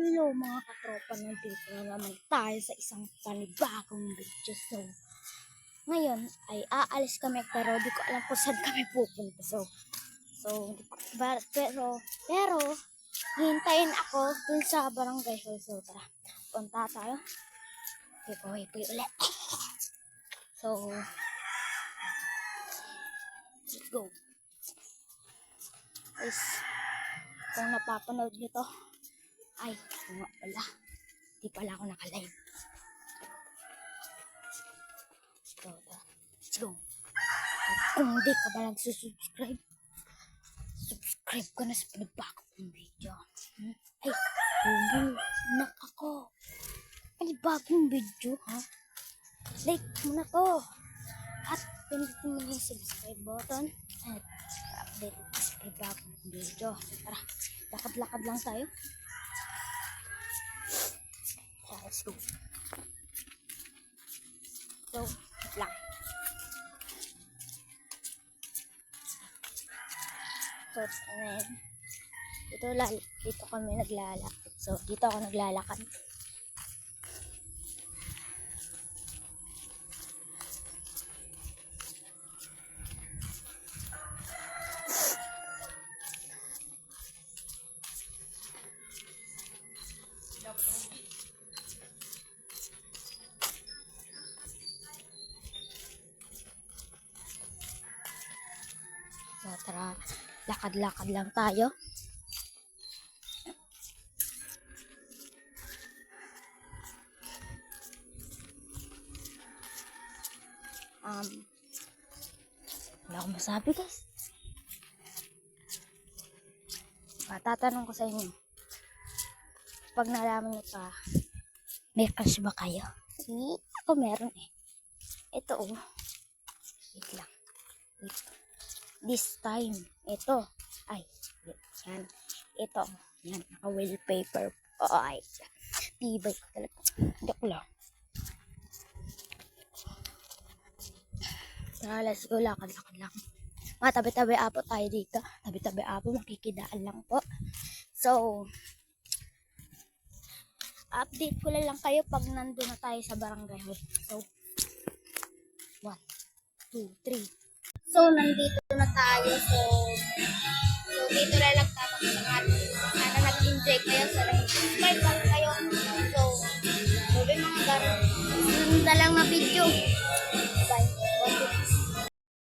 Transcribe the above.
Hello mga katropa, nandito na naman tayo sa isang panibagong video. So, ngayon ay aalis kami pero di ko alam kung saan kami pupunta. Pero, hintayin ako dun sa barangay hall. So, tara, punta tayo. Hipoy ulit. So, let's go. Guys, kung napapanood nyo to, ay, nga pala. Di pala ako naka-live. So, let's go. At kung hindi ka ba nagsusubscribe, subscribe ka na sa panabago kong video. Ay, nak ako. Panibagong video, ha? Like mo na to. At pindutin mo na yung subscribe button. At update sa panibagong video. So, tara, lakad-lakad lang tayo. Let's go. So, lang. So, dito kami naglalakad. So, dito ako naglalakad. So, tara, lakad-lakad lang tayo. Wala akong masabi, guys. Tatanong ko sa inyo, pag nalaman nyo pa, may crush ba kayo? Ako meron eh. Ito oh. Wait lang. Wait. This time, ito. Ay, yan. Ito. Yan, naka-wallpaper. Oh, ay. Tibay ko talaga. Joke lang. Tara, let's go. Lakad-lakad lang. Mga tabi-tabi apo tayo dito. Tabi-tabi apo, makikidaan lang po. So, update ko lang kayo pag nandun na tayo sa barangay hall. So, 1, 2, 3. So, nandito na tayo. So dito na nagtatapos ang ating. Sana nag-enjoy kayo. Sana nag-subscribe lang kayo. So, sabi mga garo, sunod na lang na video.